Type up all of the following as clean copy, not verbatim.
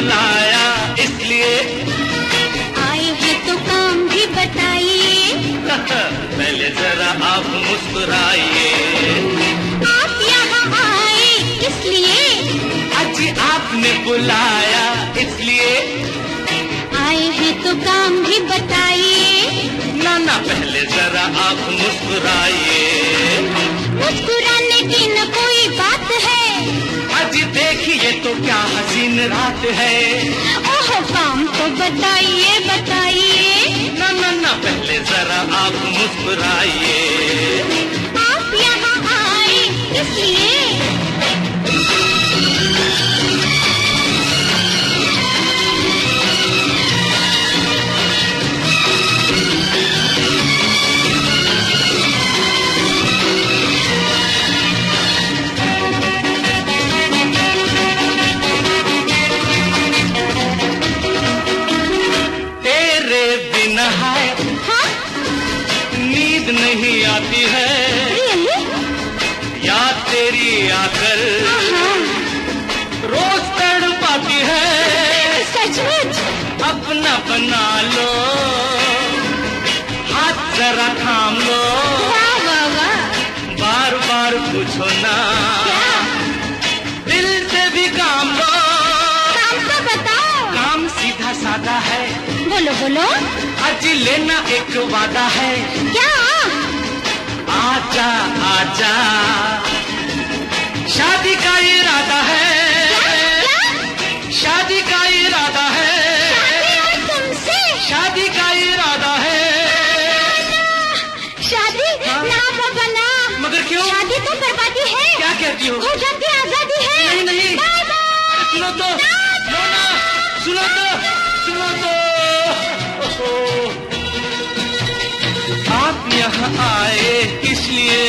बुलाया इसलिए आए हैं तो काम भी बताइए। पहले जरा आप मुस्कुराइए। आप यहाँ आए इसलिए अजी आपने बुलाया इसलिए आए हैं तो काम भी बताइए। ना ना पहले जरा आप मुस्कुराइए। मुस्कुराने की न कोई बात है। अजी देखिए तो क्या हसीन रात है। ओह काम तो बताइए बताइए। ना ना ना पहले जरा आप मुस्कुराइए। आप यहाँ आए इसलिए नींद नहीं आती है याद तेरी आकर रोज तड़पाती है। सचमुच अपना बना लो हाथ जरा थाम लो। वाह वाह वाह। बार बार पूछो ना दिल से भी काम लो। काम तो बताओ। काम सीधा सादा है। बोलो बोलो। आज लेना एक वादा है। क्या? आजा आजा शादी का इरादा है। क्या? शादी का इरादा है। शादी और तुमसे? शादी का इरादा है। शादी ना बाबा ना। मगर क्यों? शादी तो बर्बादी है। क्या कहती हो? हो जाती आजादी है। नहीं नहीं बाय बाय। सुनो तो सुनो तो आप यहाँ आए इसलिए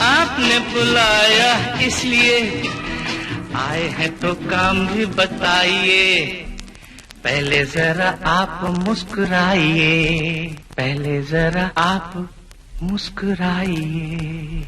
आपने बुलाया इसलिए आए हैं तो काम भी बताइए। पहले जरा आप मुस्कुराइए। पहले जरा आप मुस्कुराइए।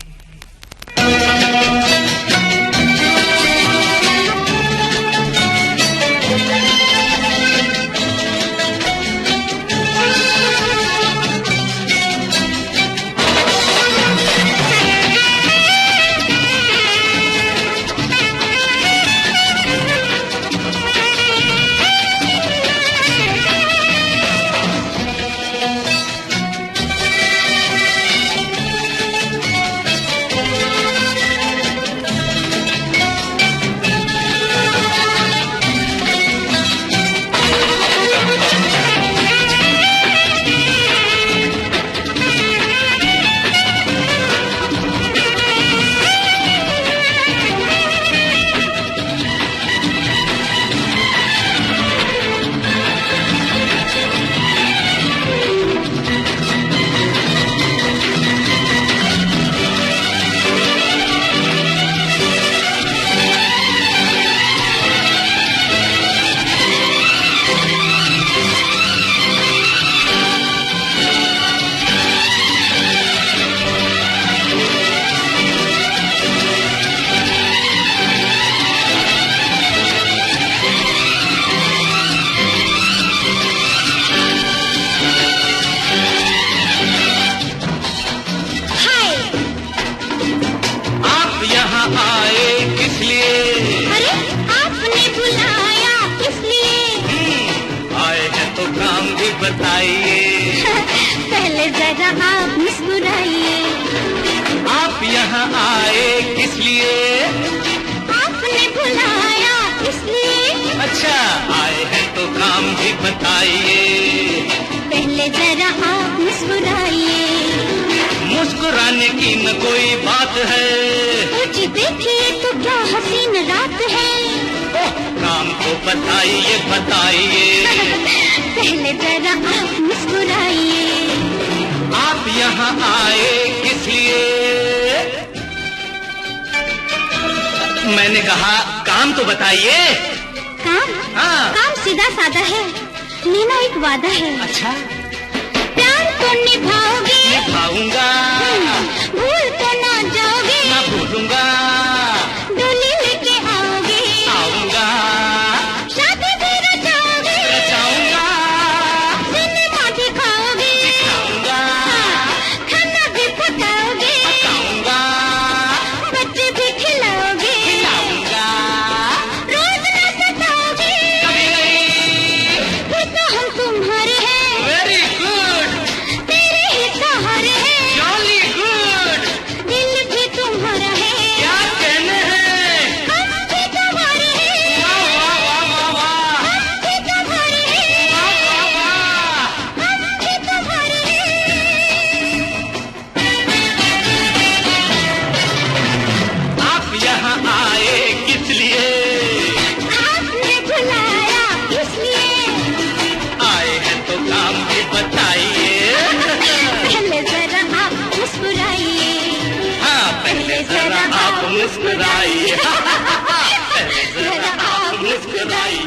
बताइए। पहले जरा आप मुस्कुराइए। आप यहाँ आए किस लिए? आपने बुलाया इसलिए। अच्छा आए हैं तो काम भी बताइए। पहले जरा आप मुस्कुराइए। मुस्कुराने की न कोई बात है। जी देखिए तो क्या हसीन रात है। ओह काम तो बताइए बताइए। पहले जरा आप मुस्कुराइए। आप यहाँ आए किस लिए? मैंने कहा काम तो बताइए। काम? हाँ। काम सीधा सादा है, लेना एक वादा है। अच्छा प्यार तो निभाओगे? निभाऊंगा। भूल तो ना जाओगे? ना भूलूंगा। डोली लेके आओगे? आऊंगा। मुस्कुराई जरा आप मुस्कुराई।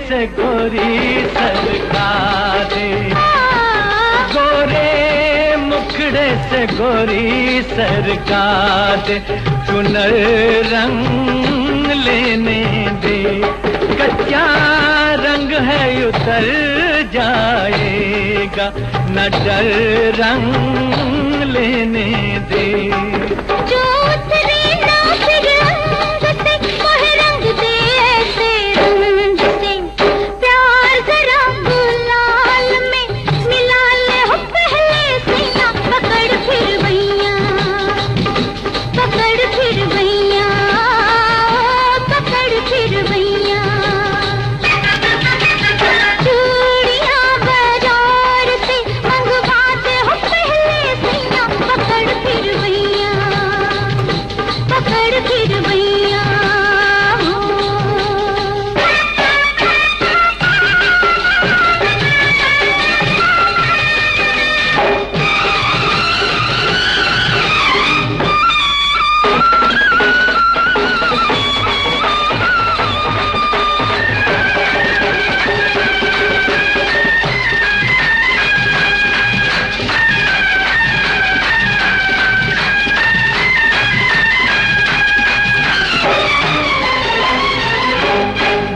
से गोरी सरकार, गोरे मुखड़े से गोरी सरकार, चुनर रंग लेने दे, कच्चा रंग है उतर जाएगा, न डर रंग लेने दे। जो उतरे ना फिर रंग से, वह रंग दे ऐसे रंग से, प्यार जरा गुलाल में मिला ले हो पहले से, ना पकड़ फिर भैया, पकड़ फिर भैया, पकड़ फिर भैया। चूड़ियां बाजार से मंगवाते हो पहले से, ना पकड़ फिर भैया, पकड़ फिर भैया।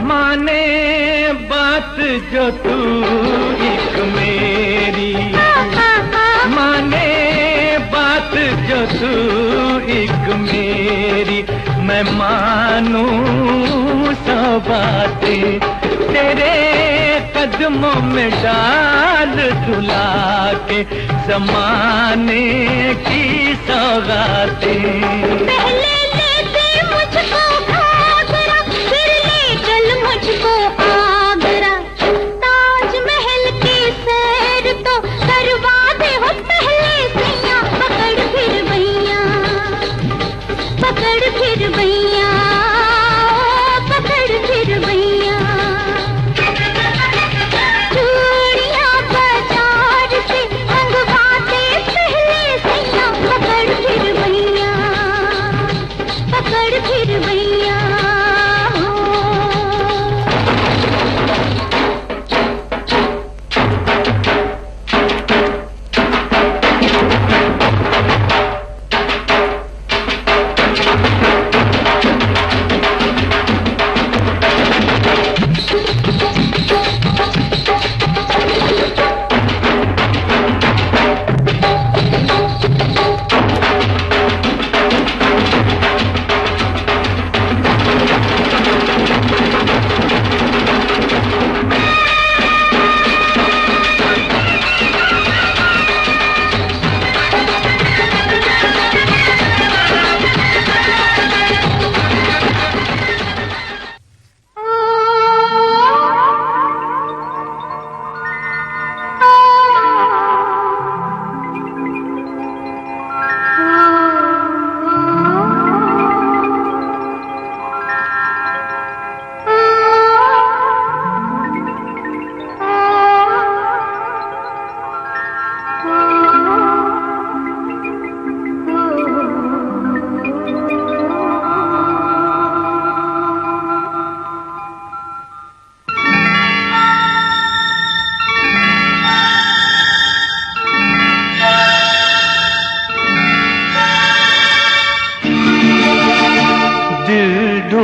माने बात जो तू एक मेरी, माने बात जो तू एक मेरी, मैं मानूं सौ बातें तेरे कदमों में डाल झुला के, ज़माने की सौगातें। पहले ले दे मुझको घाघरा, फिर ले चल मुझको आगरा, ताजमहल की सैर तो करवा दे हो पहले से, या पकड़ फिर भैया, पकड़ फिर भैया, पकड़ फिर भैया। चूड़ियां बाजार से मंगवाते पहले से, या पकड़ फिर भैया,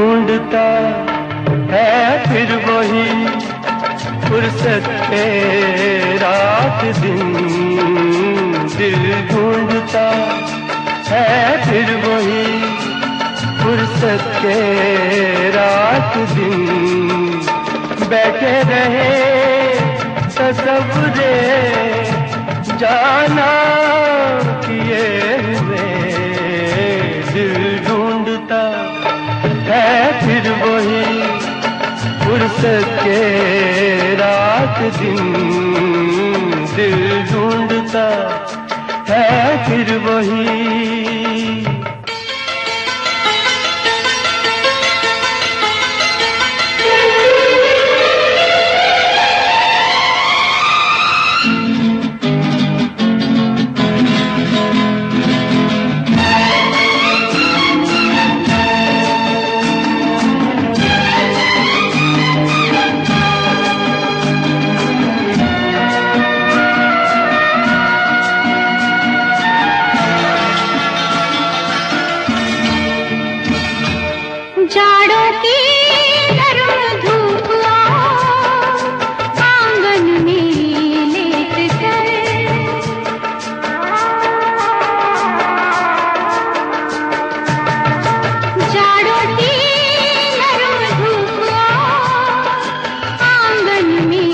ढूंढता है फिर वही फुर्सत के रात दिन, दिल ढूंढता है फिर वही फुर्सत के रात दिन, बैठे रहे तसव्वुरे जाना किए हुए, दिल ढूंढता है फिर वही फुर्सत के रात दिन, दिल ढूंढता है फिर वही। जाड़ों की नरम धूप आंगन में लेट कर, जाड़ों की नरम धूप आंगन में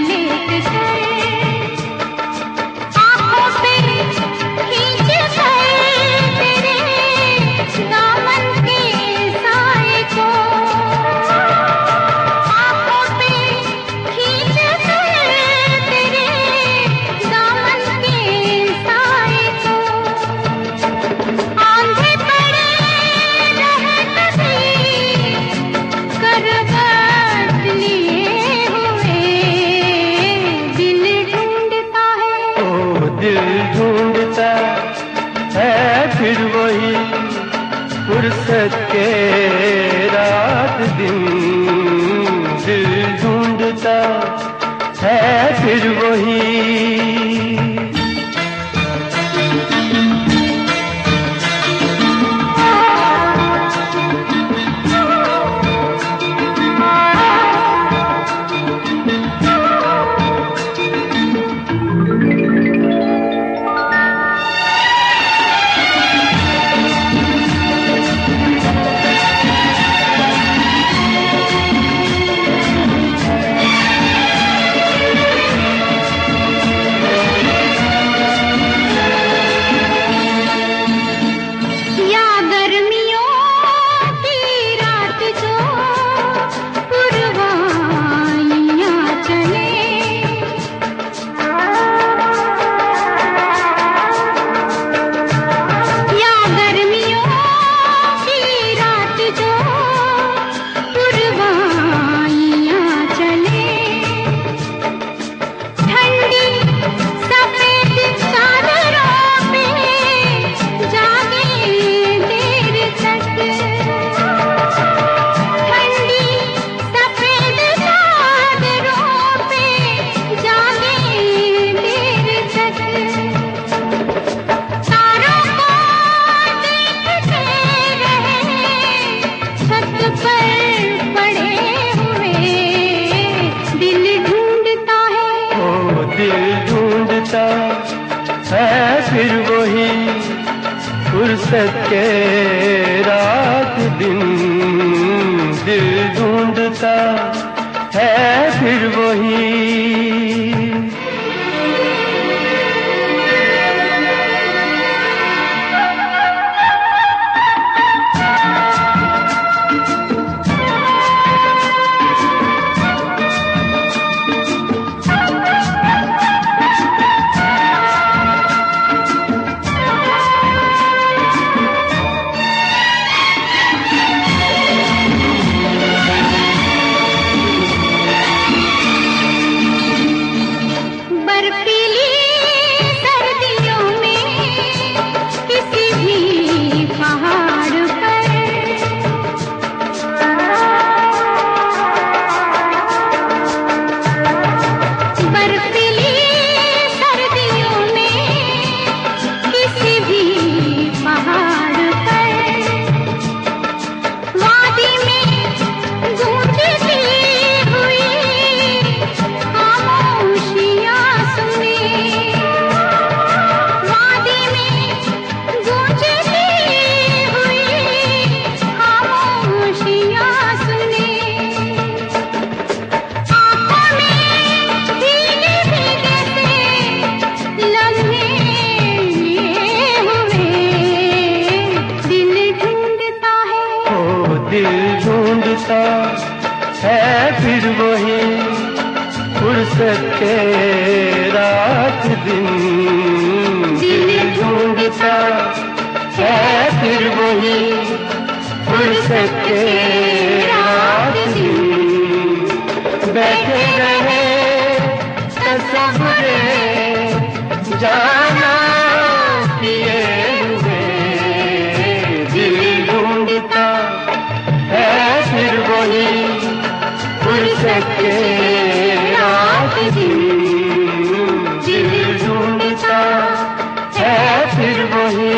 लेट कर, आंखों पे खींच कर तेरे दामन के साए को, आंखों पे खींच कर तेरे दामन के साए को, आंधे पड़े रहत भी करवट लिए हुए, दिल ढूंढता है, ओ दिल ढूंढता है फिर वही फुर्सत के रात दिन, दिल ढूंढता है फिर वही। या गर्मियों की रात जो पुरवाइयां चले, या गर्मियों की रात जो पुरवाइयां चले, ठंडी सफेद चादरों पे जागे देर तक, ठंडी सफेद चादरों पे जागे देर तक, तारों को देखते रहे छत पर पड़े हुए, दिल ढूंढता है, ओ दिल ढूंढता है फिर वही फुर्सत के रात दिन, दिल ढूंढता है फिर वही। दिल ढूंढता है फिर वही फुर्सत के रात दिन। दिल ढूंढता है फिर वही फुर्सत के रात दिन। बैठे रहे तस्वीर जाना किए हुए, दिल ढूंढता है फिर वही फुर्सत के रात दिन। दिल ढूंढता है फिर वही।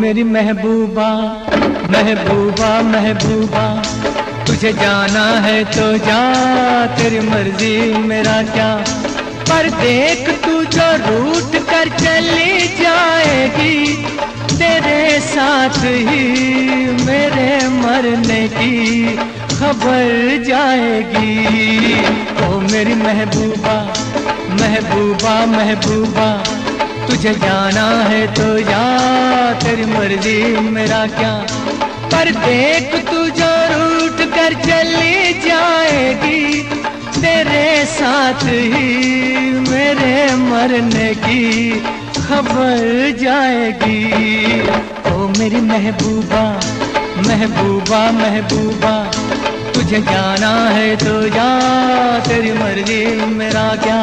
मेरी महबूबा महबूबा महबूबा, तुझे जाना है तो जा, तेरी मर्जी मेरा क्या। पर देख तू जो रूठ कर चली जाएगी, तेरे साथ ही मेरे मरने की खबर जाएगी। ओ मेरी महबूबा महबूबा महबूबा, तुझे जाना है तो जा, तेरी मर्जी मेरा क्या। पर देख तू जो रूठ कर चली जाएगी, तेरे साथ ही मेरे मरने की खबर जाएगी। ओ मेरी महबूबा महबूबा महबूबा, तुझे जाना है तो जा, तेरी मर्जी मेरा क्या।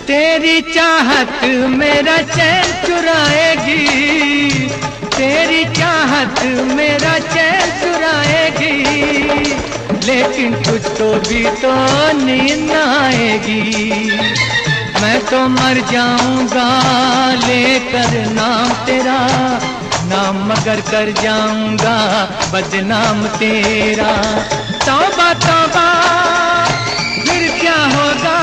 तेरी चाहत मेरा चैन चुराएगी, तेरी चाहत मेरा चैन चुराएगी, लेकिन तुझको भी तो नींद न आएगी। मैं तो मर जाऊंगा लेकर नाम तेरा, नाम मगर कर जाऊंगा बदनाम तेरा। तौबा तौबा फिर क्या होगा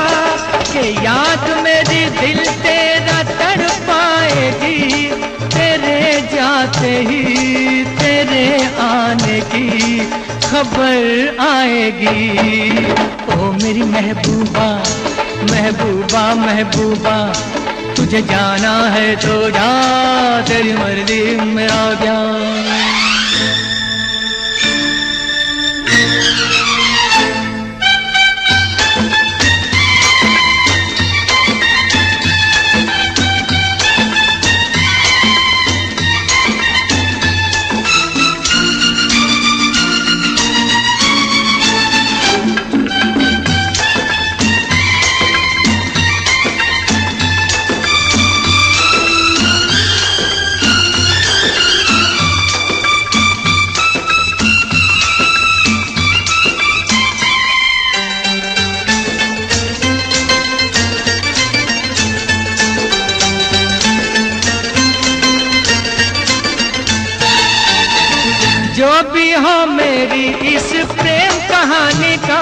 कि याद मेरी दिल तेरा तड़पाएगी, तेरे जाते ही तेरे आने की खबर आएगी। ओ मेरी महबूबा महबूबा महबूबा, तुझे जाना है तो जा, तेरी मर्जी में आ गया। जो भी हो मेरी इस प्रेम कहानी का,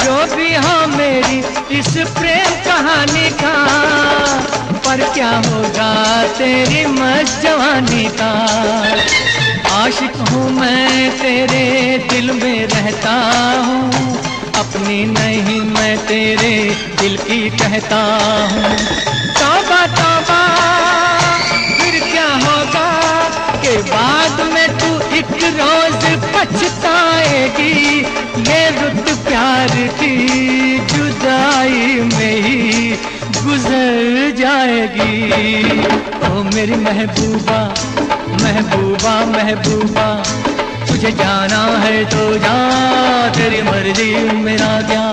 जो भी हो मेरी इस प्रेम कहानी का, पर क्या होगा तेरी मस्त जवानी का। आशिक हूँ मैं तेरे दिल में रहता हूँ, अपनी नहीं मैं तेरे दिल की कहता हूँ। तौबा तौबा फिर क्या होगा के बाद में तू एक रोज पछताएगी, ये रुत प्यार की जुदाई में ही गुजर जाएगी। ओ मेरी महबूबा महबूबा महबूबा, तुझे जाना है तो जा, तेरी मर्जी मेरा क्या।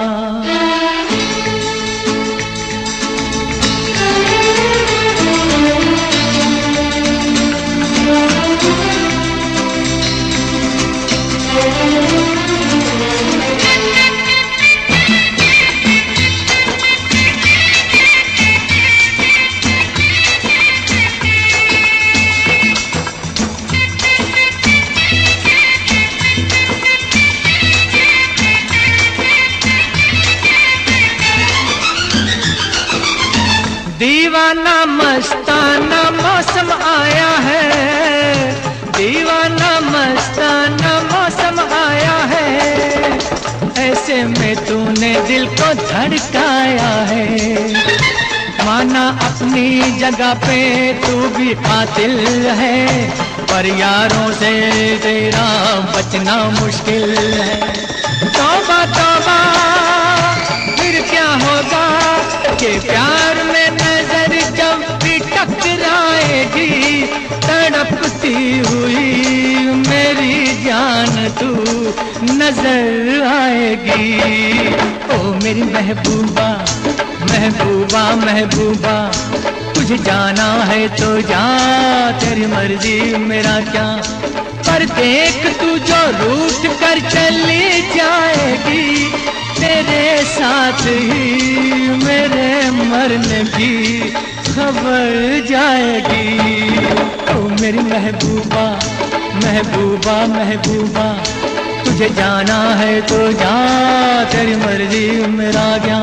दीवाना मस्ताना मौसम आया है, दीवाना मस्ताना मौसम आया है, ऐसे में तूने दिल को धड़काया है। माना अपनी जगह पे तू भी कातिल है, पर यारों से तेरा बचना मुश्किल है। तौबा तौबा फिर क्या होगा कि प्यार में नजर जब भी टकराएगी, तड़पती हुई मेरी जान तू नजर आएगी। ओ मेरी महबूबा महबूबा महबूबा, तुझे जाना है तो जा, तेरी मर्जी मेरा क्या। पर देख तू जो रूठ कर चली जाएगी, तेरे साथ ही मेरे मरने की खबर जाएगी। ओ मेरी महबूबा महबूबा महबूबा, तुझे जाना है तो जा, तेरी मर्जी मेरा क्या।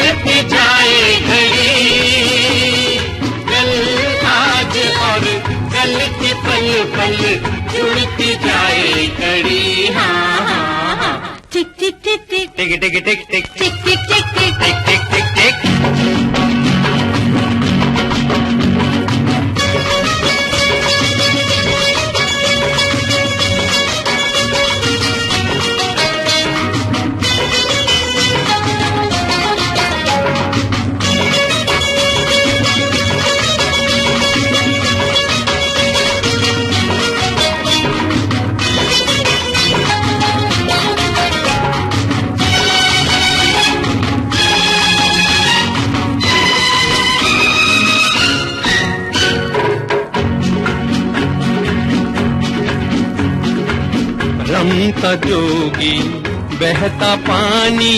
चलती जाए घड़ी, कल आज और कल की पल पल जुड़ती जाए कड़ी। हाँ हाँ हाँ, टिक टिक टिक टिक टिक टिक टिक टिक टिक टिक टिक टिक टिक टिक टिक टिक। रमता जोगी बहता पानी,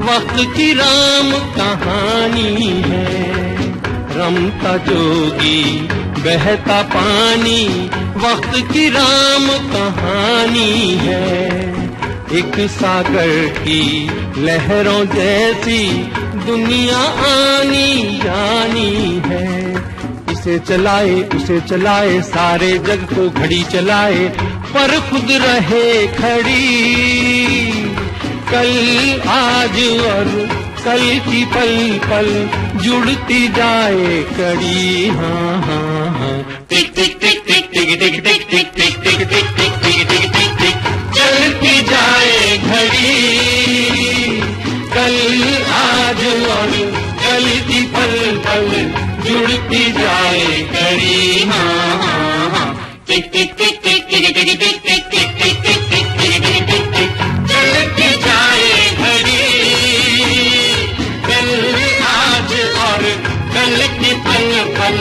वक्त की राम कहानी है। रमता जोगी बहता पानी, वक्त की राम कहानी है। एक सागर की लहरों जैसी दुनिया आनी जानी है। इसे चलाए सारे जग को घड़ी चलाए, पर खुद रहे खड़ी। कल आज और कल की पल पल जुड़ती जाए कड़ी। हाँ हाँ हाँ, टिक टिक टिक टिक टिक टिक टिक टिक टिक टिक टिक टिक टिक टिक टिक टिक, चलती जाए घड़ी। कल आज और कल की पल पल जुड़ती जाए कड़ी। हाँ हाँ हाँ, टिक टिक टिक टिक टिक टिक टिक टिक टिक टिक टिक टिक टिक टिक टिक टिक, चलती जाए घड़ी। कल आज और कल की पल पल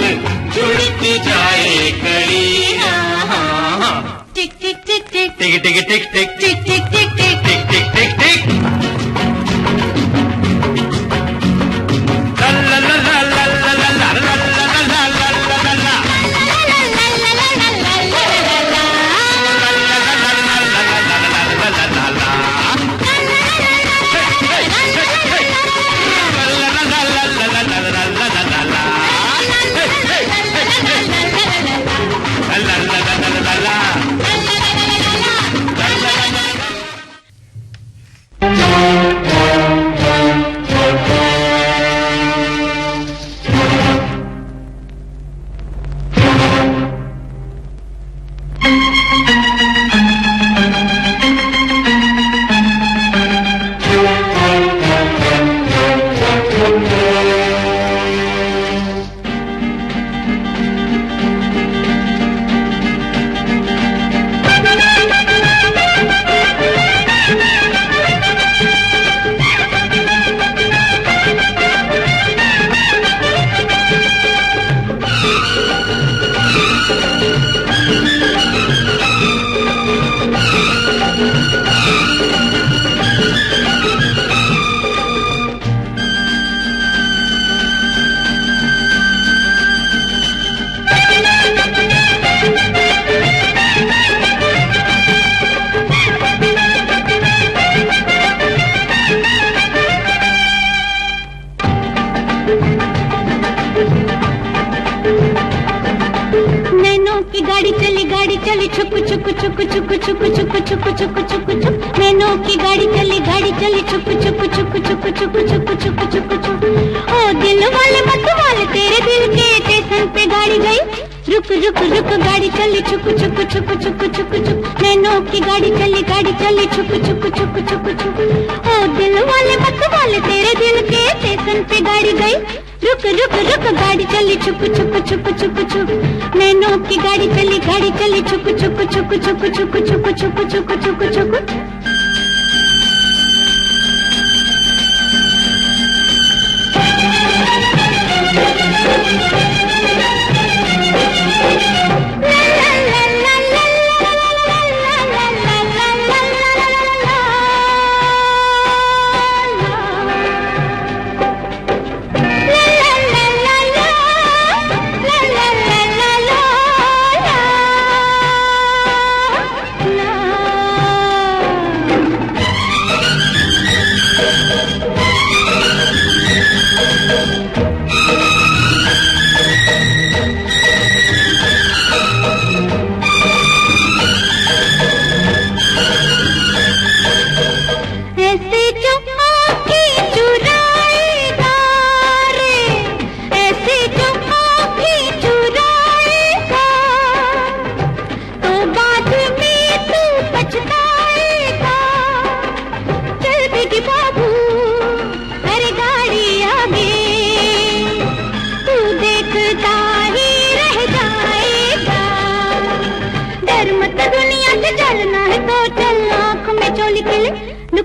जुड़ती जाए कड़ी। हाँ हाँ हाँ, टिक टिक टिक टिक टिक टिक टिक टिक टिक टिक टिक टिक टिक टिक टिक टिक। ला ला ला ला ला ला ला ला ला ला ला ला ला। छुक छुक छुक छुक छुक छुक छुक छुक छुक छुक छुक नैनों की गाड़ी चली छुक छुक छुक छुक छुक छुक छुक छुक छुक। ओ दिल वाले मत वाले तेरे दिल के स्टेशन पे गाड़ी गई, रुक रुक रुक गाड़ी चली छुक छुक छुक छुक छुक छुक नैनों की गाड़ी चली छुक छुक छुक छुक छुक। ओ दिल वाले मत वाले तेरे दिल के स्टेशन पे गाड़ी गई, रुक रुक रुक गाड़ी चली छुक छुक छुक छुक छुक नैनों की गाड़ी चली छुक छुक छुक छुक छुक छुक छुक छुक छुक छुक।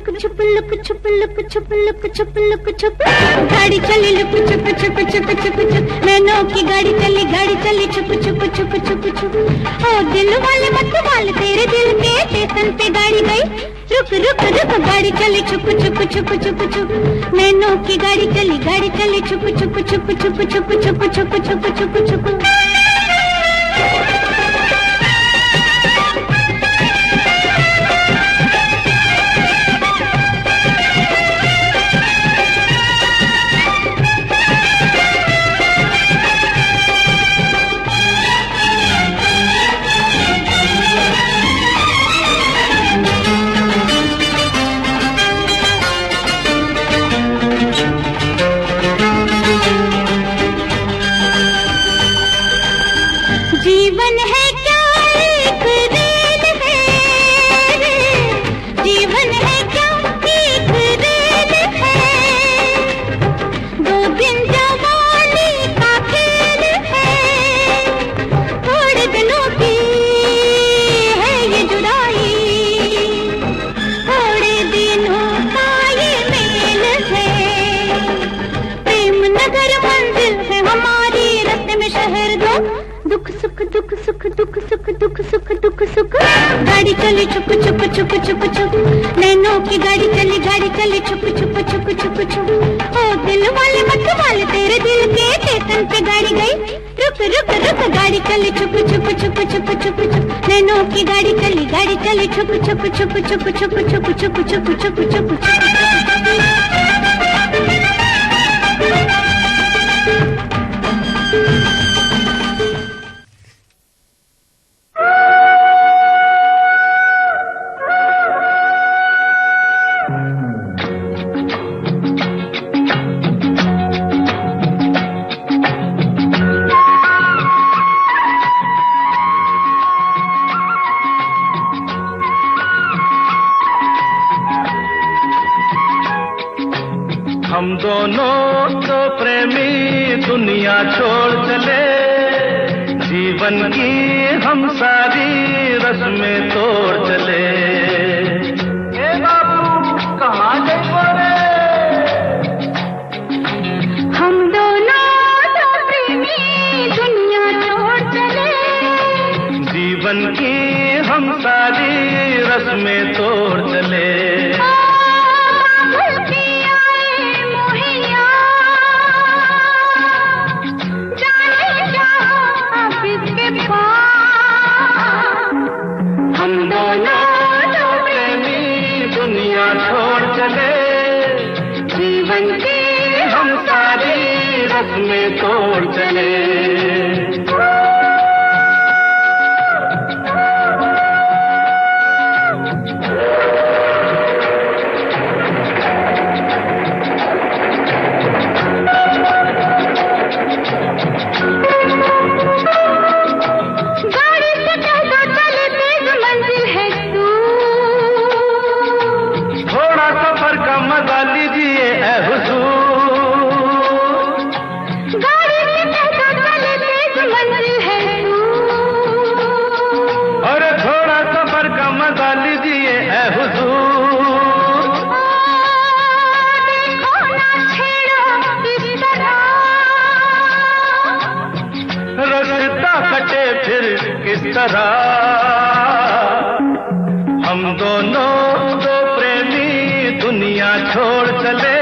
लुक छुप लुक छुप लुक छुप लुक छुप लुक छुप गाड़ी चली लुक छुप छुप छुप छुप छुप नैनों की गाड़ी चली छुप छुप छुप छुप छुप ओ दिल वाले मत वाले तेरे दिल के स्टेशन पे गाड़ी गई रुक रुक रुक गाड़ी चली छुप छुप छुप छुप छुप नैनों की गाड़ी चली छुप छुप छुप छुप छुप छुप छुप छुप छुप छुप जीवन है क्या एक रेल है जीवन है क्या एक रेल है दो दिन जवानी का खेल है थोड़े दिनों की है ये जुदाई थोड़े दिनों का ये मेल है प्रेम नगर मंजिल है हमारी रास्ते में शहर दो दुख सुख दुख सुख दुख सुख दुख सुख दुख सुख गाड़ी चली छुप छुप छुप छुप छुप नैनों की गाड़ी चली छुप छुप छुप छुप छुप ओ दिल वाले मत वाले तेरे दिल के स्टेशन पे गाड़ी गई रुक रुक रुक गाड़ी चली छुप छुप छुप छुप छुप छुप नैनों की गाड़ी चली छुप छुप छुप छुप छुप छुप छुप छुप छुप छुप हम दोनों तो प्रेमी दुनिया छोड़ चले जीवन की हम सारी रस्में तोड़ चले ए बाबू कहाँ गए रे हम दोनों तो प्रेमी दुनिया छोड़ चले जीवन की हम सारी रस्में तोड़ चले हम दोनों तो प्रेमी दुनिया छोड़ चले जीवन की हम सारी रस्में तोड़ चले किस तरह हम दोनों दो प्रेमी दुनिया छोड़ चले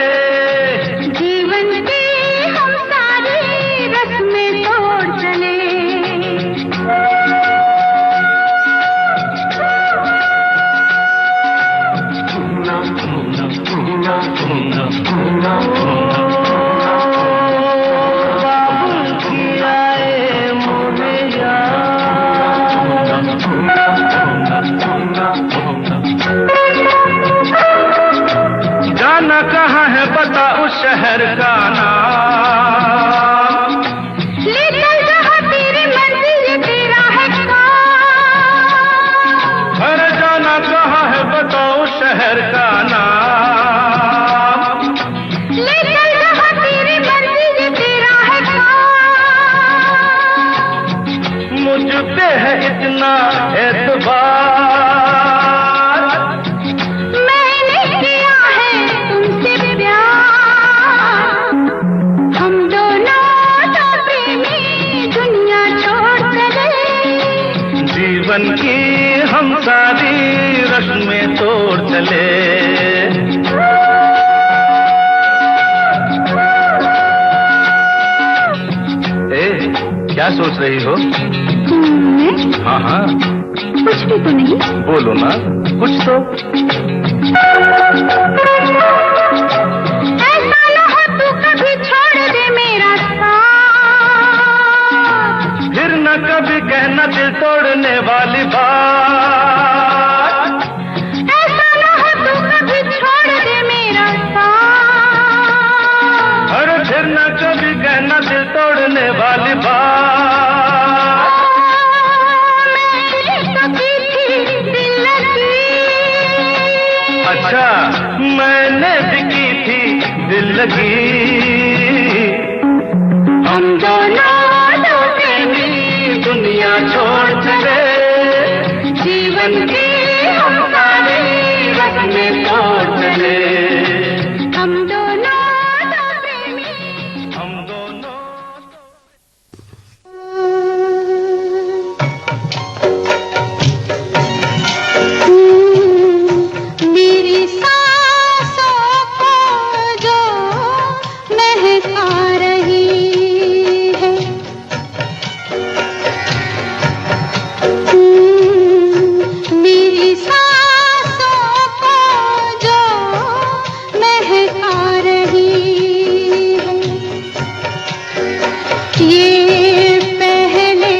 जीवन की हम सारी रस्में तोड़ चले जाना कहाँ है बता उस शहर का नाम ले चल जहाँ तेरी मंजिल तेरा है काम अरे जाना कहाँ है बता उस शहर का नाम ले चल जहाँ तेरी मंजिल तेरा है काम मुझ पे है इतना एतबार मैंने क्या सोच रही हो? मैं हाँ हाँ, कुछ भी तो नहीं। बोलो ना कुछ तो। ऐसा न हो तू कभी छोड़ दे मेरा साथ, फिर न कभी कहना दिल तोड़ने वाली बात। ऐसा न हो तू कभी छोड़ दे मेरा साथ, अरे फिर न कभी कहना दिल तोड़ने वाली बात। मैंने तो की थी दिल लगी, अच्छा मैंने भी की थी दिल लगी। हम दोनों दो प्रेमी दुनिया छोड़ चले, जीवन की हम सारी रस्में तोड़ चले। हम दोनों दो प्रेमी। हम दोनों मेरी सांसों को जो महका रही है, मेरी सांसों को जो महका रही है, ये पहले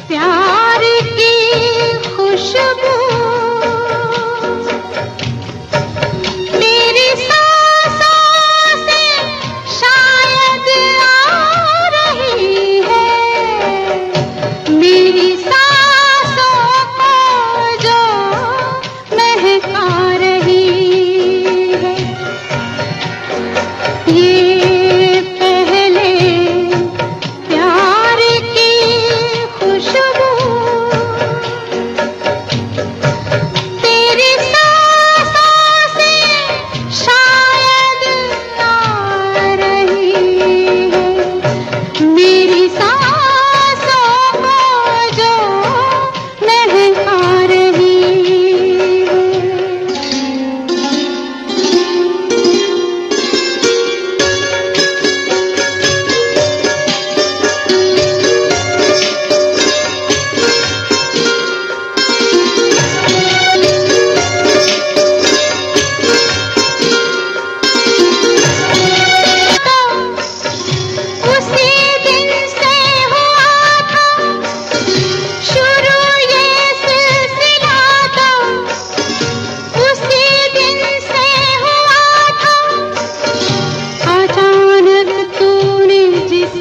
प्यार की खुशबू मेरी सांसों से शायद आ रही है, मेरी सांसों को जो महका रही है, ये पहले प्यार की खुशबू तेरी सांसों से शायद आ रही है, मेरी सांसों को जो महका रही है। उसी दिन से हुआ था शुरू ये सिलसिला, तो उसी दिन से हुआ था। अचानक तूने जिस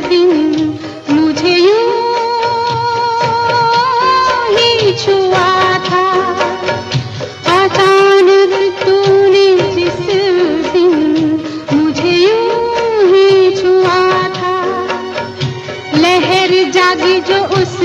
दिन मुझे यूं ही छुआ था, अचानक तूने जिस दिन मुझे यूं ही छुआ था, लहर जागी जो उस